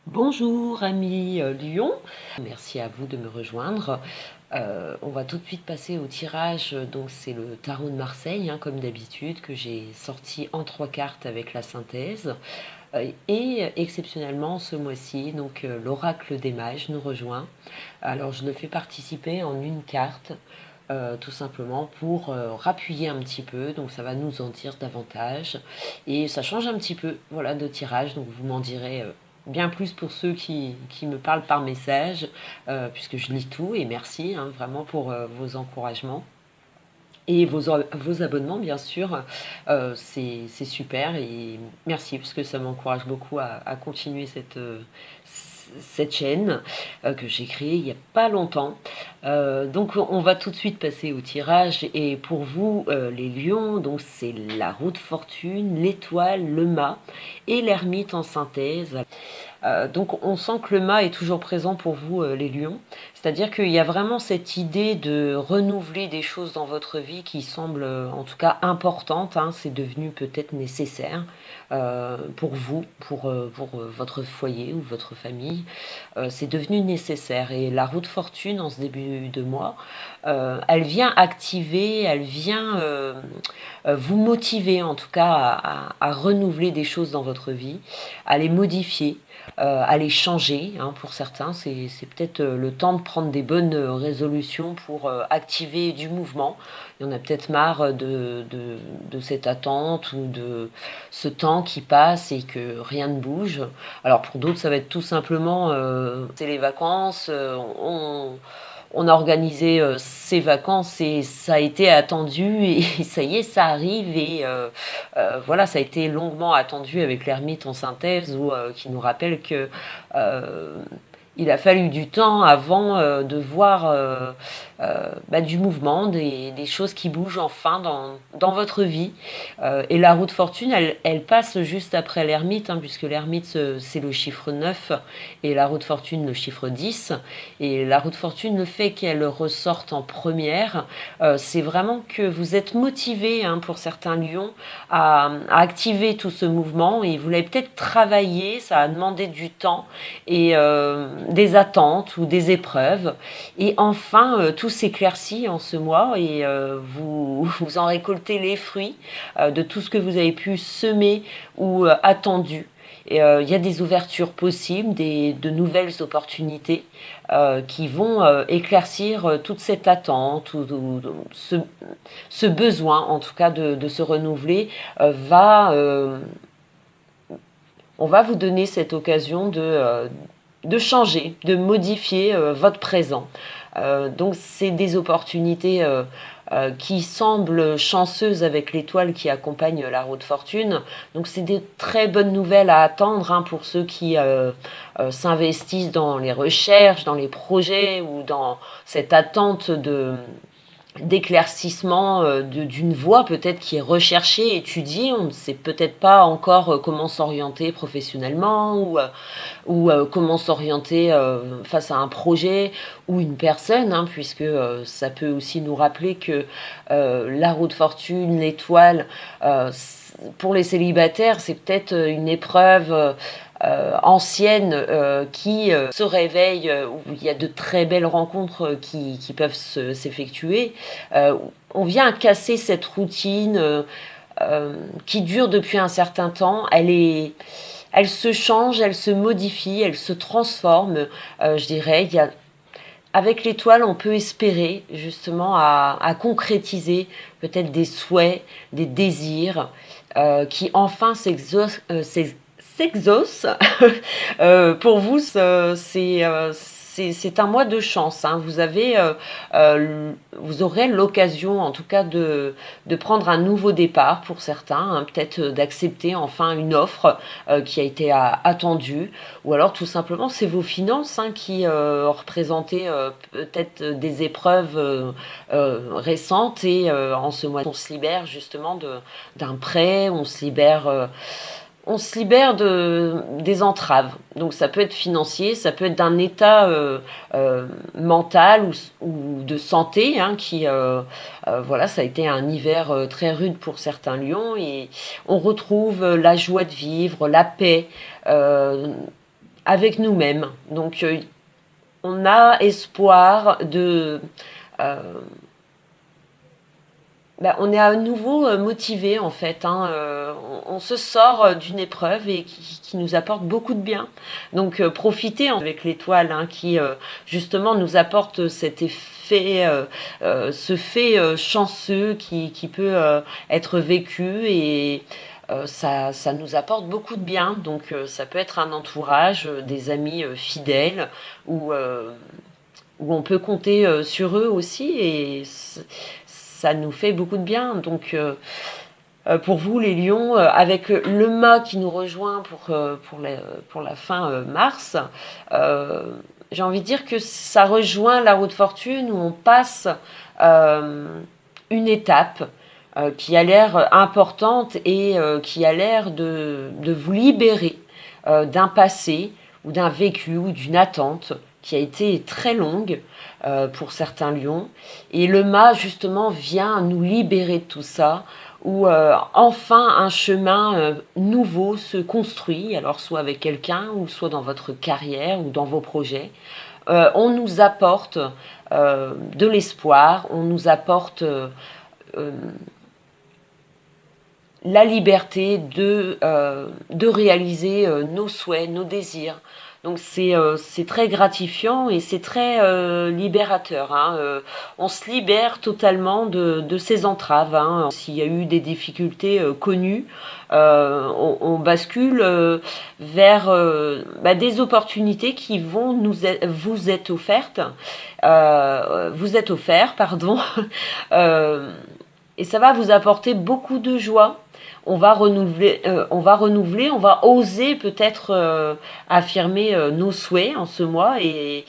Bonjour amis Lyon, merci à vous de me rejoindre. On va tout de suite passer au tirage, donc c'est le tarot de Marseille, comme d'habitude, que j'ai sorti en 3 cartes avec la synthèse. Et exceptionnellement ce mois-ci, donc l'oracle des mages nous rejoint. Alors je le fais participer en une carte, tout simplement pour rappuyer un petit peu, donc ça va nous en dire davantage. Et ça change un petit peu, voilà, de tirage, donc vous m'en direz bien plus pour ceux qui me parlent par message, puisque je lis tout, et merci vraiment pour vos encouragements. Et vos abonnements, bien sûr, c'est super et merci parce que ça m'encourage beaucoup à continuer cette chaîne que j'ai créée il n'y a pas longtemps. Donc on va tout de suite passer au tirage et pour vous les lions, donc c'est la roue de fortune, l'étoile, le mât et l'ermite en synthèse. Donc on sent que le mât est toujours présent pour vous, les lions. C'est-à-dire qu'il y a vraiment cette idée de renouveler des choses dans votre vie qui semblent en tout cas importantes. C'est devenu peut-être nécessaire pour vous, pour votre foyer ou votre famille. C'est devenu nécessaire. Et la roue de fortune en ce début de mois, elle vient activer, elle vient vous motiver en tout cas à renouveler des choses dans votre vie, à les modifier, à les changer. Pour certains, c'est peut-être le temps de prendre des bonnes résolutions pour activer du mouvement. Il y en a peut-être marre de cette attente ou de ce temps qui passe et que rien ne bouge. Alors pour d'autres, ça va être tout simplement, c'est les vacances, on a organisé ces vacances et ça a été attendu et ça y est, ça arrive et voilà, ça a été longuement attendu avec l'ermite en synthèse qui nous rappelle que euh, il a fallu du temps avant de voir du mouvement, des choses qui bougent enfin dans votre vie. Et la roue de fortune, elle passe juste après l'ermite, puisque l'ermite, c'est le chiffre 9 et la roue de fortune, le chiffre 10. Et la roue de fortune, le fait qu'elle ressorte en première, c'est vraiment que vous êtes motivé, pour certains lions, à activer tout ce mouvement et vous l'avez peut-être travaillé, ça a demandé du temps et des attentes ou des épreuves. Et enfin, tout s'éclaircit en ce mois et vous en récoltez les fruits de tout ce que vous avez pu semer ou attendu. Et il y a des ouvertures possibles, de nouvelles opportunités qui vont éclaircir toute cette attente ou ce besoin, en tout cas, de se renouveler, on va vous donner cette occasion de changer, de modifier votre présent. Donc c'est des opportunités qui semblent chanceuses avec l'étoile qui accompagne la roue de fortune. Donc c'est des très bonnes nouvelles à attendre pour ceux qui s'investissent dans les recherches, dans les projets ou dans cette attente d'éclaircissement d'une voie peut-être qui est recherchée, étudiée. On ne sait peut-être pas encore comment s'orienter professionnellement ou comment s'orienter face à un projet ou une personne, puisque ça peut aussi nous rappeler que la roue de fortune, l'étoile, pour les célibataires, c'est peut-être une épreuve ancienne qui se réveille, où il y a de très belles rencontres qui peuvent s'effectuer. On vient casser cette routine qui dure depuis un certain temps. Elle se change, elle se modifie, elle se transforme, je dirais. Avec l'étoile, on peut espérer justement à concrétiser peut-être des souhaits, des désirs qui enfin s'exaucent. Pour vous, c'est un mois de chance. Vous aurez l'occasion, en tout cas, de prendre un nouveau départ pour certains, peut-être d'accepter enfin une offre qui a été attendue, ou alors tout simplement c'est vos finances qui représentaient peut-être des épreuves récentes et en ce mois on se libère justement d'un prêt, on se libère des entraves. Donc ça peut être financier, ça peut être d'un état mental ou de santé voilà, ça a été un hiver très rude pour certains lions et on retrouve la joie de vivre, la paix, avec nous-mêmes. Donc on a espoir euh, on est à nouveau motivé en fait. On se sort d'une épreuve et qui nous apporte beaucoup de bien. Donc profitez avec l'étoile qui justement nous apporte cet effet, ce fait chanceux qui peut être vécu et ça nous apporte beaucoup de bien. Donc ça peut être un entourage, des amis fidèles ou où on peut compter sur eux aussi et ça nous fait beaucoup de bien. Donc pour vous les lions, avec le mât qui nous rejoint pour la fin mars, euh, j'ai envie de dire que ça rejoint la roue de fortune où on passe euh, une étape qui a l'air importante et qui a l'air de vous libérer d'un passé ou d'un vécu ou d'une attente qui a été très longue pour certains lions. Et le mât, justement, vient nous libérer de tout ça, où enfin un chemin nouveau se construit, alors soit avec quelqu'un, ou soit dans votre carrière, ou dans vos projets. On nous apporte de l'espoir, on nous apporte la liberté de réaliser nos souhaits, nos désirs. Donc c'est très gratifiant et c'est très libérateur. On se libère totalement de ces entraves. S'il y a eu des difficultés connues, on bascule vers des opportunités qui vont vous être offertes. Vous êtes offert, pardon. Et ça va vous apporter beaucoup de joie. On va oser peut-être affirmer nos souhaits en ce mois et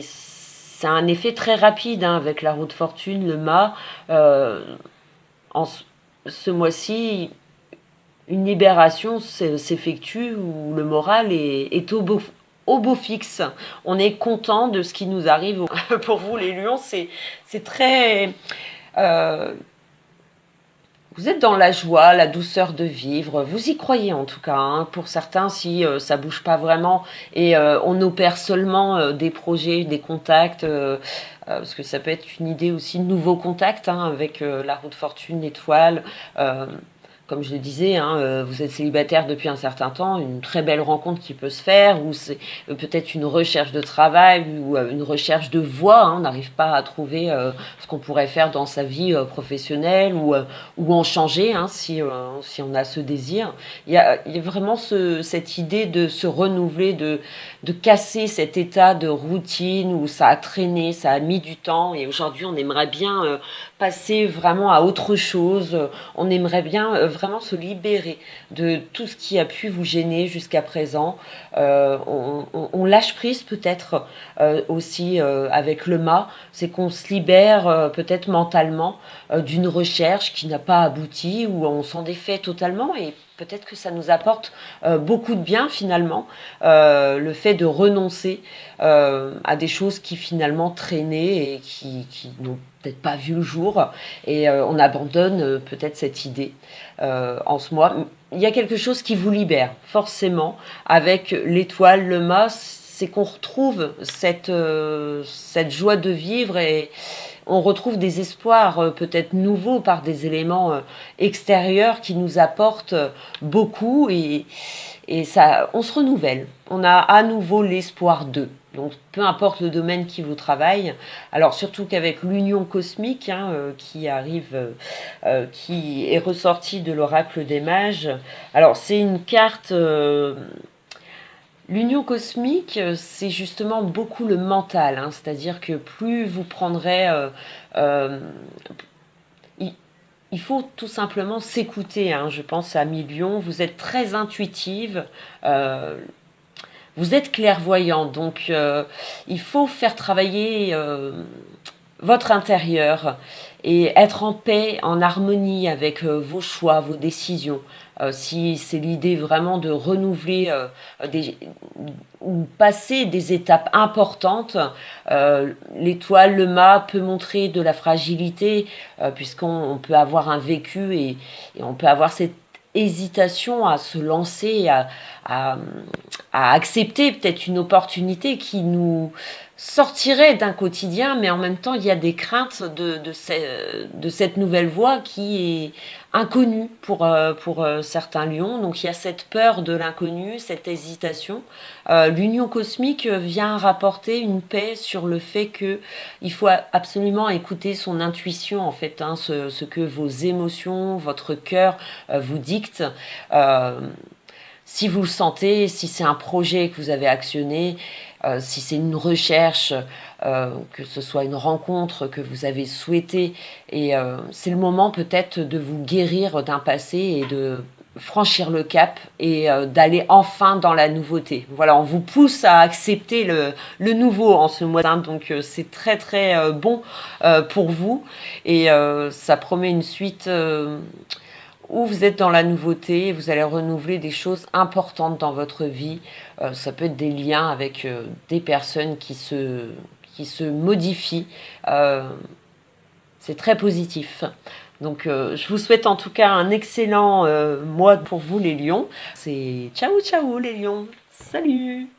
c'est un effet très rapide avec la roue de fortune, le mât. En ce mois-ci, une libération s'effectue où le moral est au beau fixe. On est content de ce qui nous arrive. Pour vous les lions, c'est très... Vous êtes dans la joie, la douceur de vivre. Vous y croyez en tout cas. Pour certains, si ça bouge pas vraiment et on opère seulement des projets, des contacts, parce que ça peut être une idée aussi de nouveaux contacts avec la roue de fortune, l'étoile. Comme je le disais, vous êtes célibataire depuis un certain temps, une très belle rencontre qui peut se faire, ou c'est peut-être une recherche de travail ou une recherche de voie. On n'arrive pas à trouver ce qu'on pourrait faire dans sa vie professionnelle ou en changer si on a ce désir. Il y a vraiment cette idée de se renouveler, de casser cet état de routine où ça a traîné, ça a mis du temps et aujourd'hui on aimerait bien passer vraiment à autre chose. On aimerait bien vraiment se libérer de tout ce qui a pu vous gêner jusqu'à présent. On lâche prise peut-être aussi avec le mât, c'est qu'on se libère peut-être mentalement d'une recherche qui n'a pas abouti ou on s'en défait totalement et peut-être que ça nous apporte beaucoup de bien finalement, le fait de renoncer à des choses qui finalement traînaient et qui n'ont peut-être pas vu le jour et on abandonne peut-être cette idée en ce mois. Il y a quelque chose qui vous libère forcément avec l'étoile, le mât, c'est qu'on retrouve cette joie de vivre et on retrouve des espoirs peut-être nouveaux par des éléments extérieurs qui nous apportent beaucoup et ça, on se renouvelle. On a à nouveau l'espoir d'eux. Donc peu importe le domaine qui vous travaille, alors surtout qu'avec l'union cosmique qui arrive, qui est ressortie de l'oracle des mages, alors c'est une carte... L'union cosmique, c'est justement beaucoup le mental, c'est-à-dire que plus vous prendrez... euh, il, il faut tout simplement s'écouter, je pense à Million, vous êtes très intuitive, vous êtes clairvoyant, donc il faut faire travailler votre intérieur et être en paix, en harmonie avec vos choix, vos décisions. Si c'est l'idée vraiment de renouveler ou passer des étapes importantes, l'étoile, le mât peut montrer de la fragilité puisqu'on peut avoir un vécu et on peut avoir cette hésitation à se lancer, à, à accepter peut-être une opportunité qui nous sortirait d'un quotidien, mais en même temps, il y a des craintes de cette nouvelle voie qui est inconnue pour certains lions. Donc il y a cette peur de l'inconnu, cette hésitation. L'union cosmique vient rapporter une paix sur le fait que il faut absolument écouter son intuition, en fait, hein, ce que vos émotions, votre cœur vous dictent. Euh, Si vous le sentez, si c'est un projet que vous avez actionné, si c'est une recherche, que ce soit une rencontre que vous avez souhaitée, et c'est le moment peut-être de vous guérir d'un passé et de franchir le cap et d'aller enfin dans la nouveauté. Voilà, on vous pousse à accepter le nouveau en ce mois d'août, donc c'est très très bon pour vous et ça promet une suite où vous êtes dans la nouveauté, vous allez renouveler des choses importantes dans votre vie. Ça peut être des liens avec des personnes qui se modifient. Euh, c'est très positif. Donc je vous souhaite en tout cas un excellent mois pour vous les lions. C'est ciao ciao les lions. Salut.